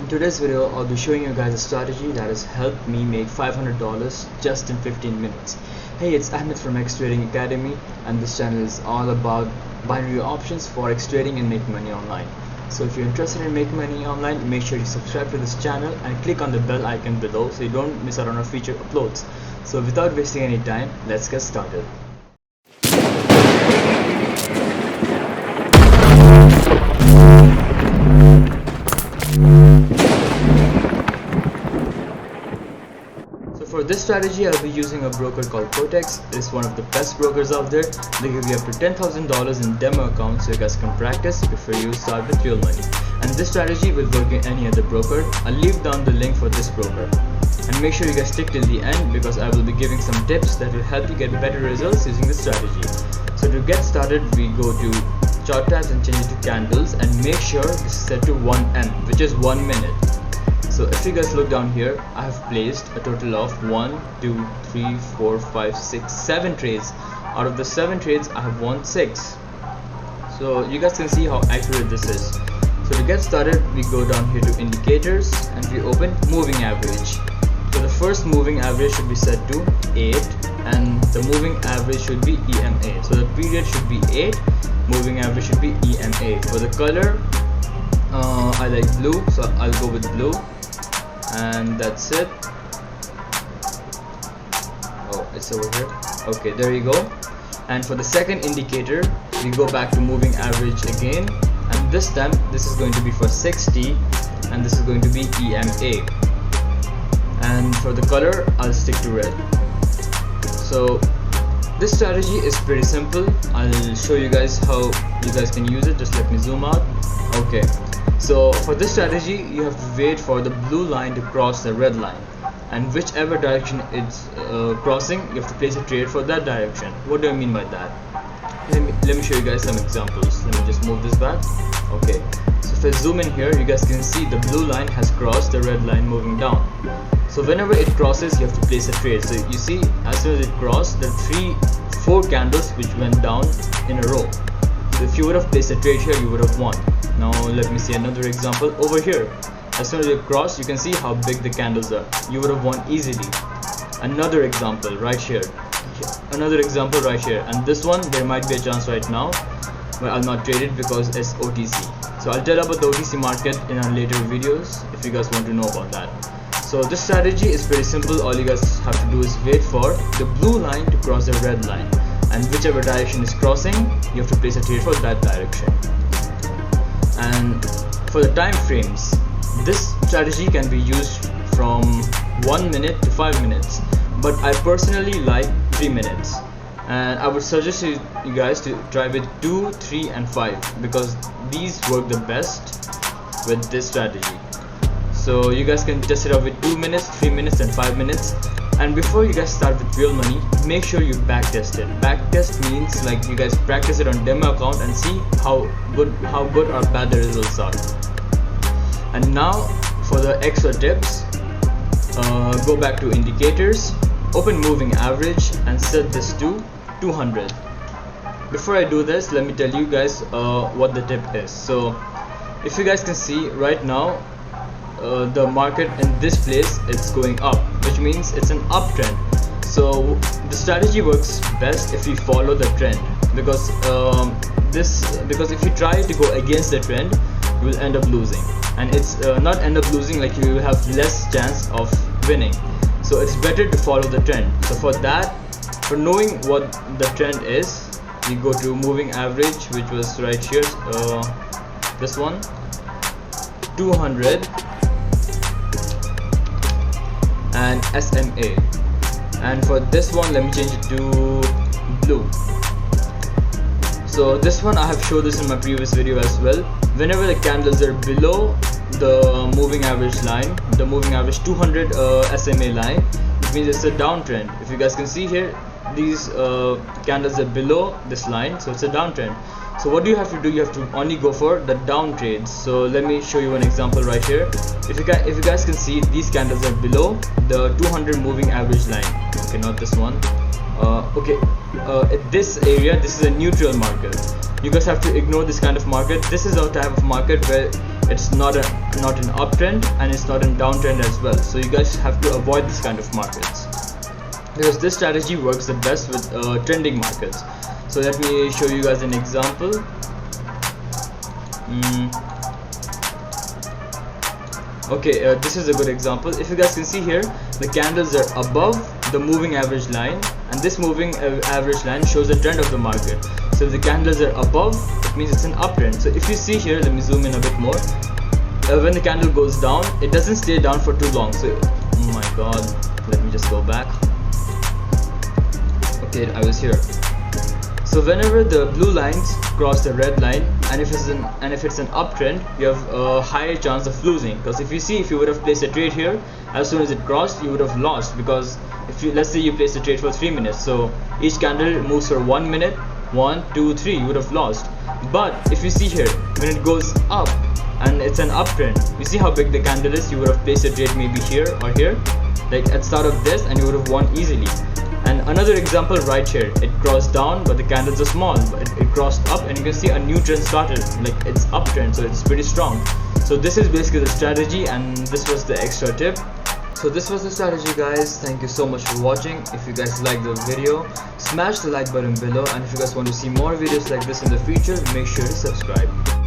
In today's video, I'll be showing you guys a strategy that has helped me make $500 just in 15 minutes. Hey, it's Ahmed from X Trading Academy, and this channel is all about binary options, forex trading, and making money online. So if you're interested in making money online, make sure you subscribe to this channel and click on the bell icon below so you don't miss out on our future uploads. So without wasting any time, let's get started. For this strategy, I'll be using a broker called Cortex. It's one of the best brokers out there. They give you up to $10,000 in demo accounts so you guys can practice before you start with real money. And this strategy will work in any other broker. I'll leave down the link for this broker. And make sure you guys stick till the end because I will be giving some tips that will help you get better results using this strategy. So to get started, we go to chart tabs and change it to candles, and make sure this is set to 1M, which is 1 minute. So if you guys look down here, I have placed a total of 1, 2, 3, 4, 5, 6, 7 trades. Out of the 7 trades, I have won 6. So you guys can see how accurate this is. So to get started, we go down here to indicators and we open moving average. So the first moving average should be set to 8 and the moving average should be EMA. So the period should be 8, moving average should be EMA. For the color, I like blue, so I'll go with blue. And that's it. Oh, it's over here. Okay, there you go. And for the second indicator, we go back to moving average again, and this time this is going to be for 60 and this is going to be EMA. And for the color, I'll stick to red. So this strategy is pretty simple. I'll show you guys how you guys can use it. Just let me zoom out. Okay, so for this strategy, you have to wait for the blue line to cross the red line, and whichever direction it's crossing, you have to place a trade for that direction. What do I mean by that? Let me show you guys some examples. Let me just move this back. Okay, so if I zoom in here, you guys can see the blue line has crossed the red line moving down. So whenever it crosses, you have to place a trade. So you see, as soon as it crossed, there are 4 candles which went down in a row. So if you would have placed a trade here, you would have won. Now let me see another example over here. As soon as you cross, you can see how big the candles are. You would have won easily. Another example right here. Another example right here. And this one, there might be a chance right now, but I'll not trade it because it's OTC. So I'll tell about the OTC market in our later videos if you guys want to know about that. So this strategy is pretty simple. All you guys have to do is wait for the blue line to cross the red line, and whichever direction is crossing, you have to place a trade for that direction. And for the time frames, this strategy can be used from 1 minute to 5 minutes, but I personally like 3 minutes, and I would suggest you guys to try with 2, 3 and 5 because these work the best with this strategy. So you guys can test it out with 2 minutes, 3 minutes and 5 minutes. And before you guys start with real money, make sure you backtest it. Backtest means like you guys practice it on demo account and see how good or bad the results are. And now for the extra tips, go back to indicators, open moving average and set this to 200. Before I do this, let me tell you guys what the tip is. So if you guys can see right now, the market in this place, it's going up, which means it's an uptrend. So the strategy works best if you follow the trend, because if you try to go against the trend, you will end up losing. And it's not end up losing, like you will have less chance of winning. So it's better to follow the trend. So for that, for knowing what the trend is, we go to moving average, which was right here, this one, 200, and SMA. And for this one, let me change it to blue. So this one, I have showed this in my previous video as well. Whenever the candles are below the moving average line, the moving average 200 SMA line, it means it's a downtrend. If you guys can see here, these candles are below this line, so it's a downtrend. So what do you have to do? You have to only go for the down trades. So let me show you an example right here. If you guys can see, these candles are below the 200 moving average line. Okay, not this one. At this area, this is a neutral market. You guys have to ignore this kind of market. This is a type of market where it's not a not an uptrend, and it's not a downtrend as well. So you guys have to avoid this kind of markets, because this strategy works the best with trending markets. So let me show you guys an example. Okay, this is a good example. If you guys can see here, the candles are above the moving average line, and this moving average line shows the trend of the market. So if the candles are above, it means it's an uptrend. So if you see here, let me zoom in a bit more. When the candle goes down, it doesn't stay down for too long. So oh my god, let me just go back. Okay, I was here. So whenever the blue lines cross the red line, and if it's an uptrend, you have a higher chance of losing, because if you would have placed a trade here, as soon as it crossed, you would have lost. Because if you, let's say you place a trade for 3 minutes, so each candle moves for 1 minute, 1, 2, 3, you would have lost. But if you see here, when it goes up and it's an uptrend, you see how big the candle is, you would have placed a trade maybe here or here, like at start of this, and you would have won easily. And another example right here, it crossed down, but the candles are small, but it crossed up, and you can see a new trend started, like it's uptrend, so it's pretty strong. So this is basically the strategy, and this was the extra tip. So this was the strategy, guys. Thank you so much for watching. If you guys liked the video, smash the like button below, and if you guys want to see more videos like this in the future, make sure to subscribe.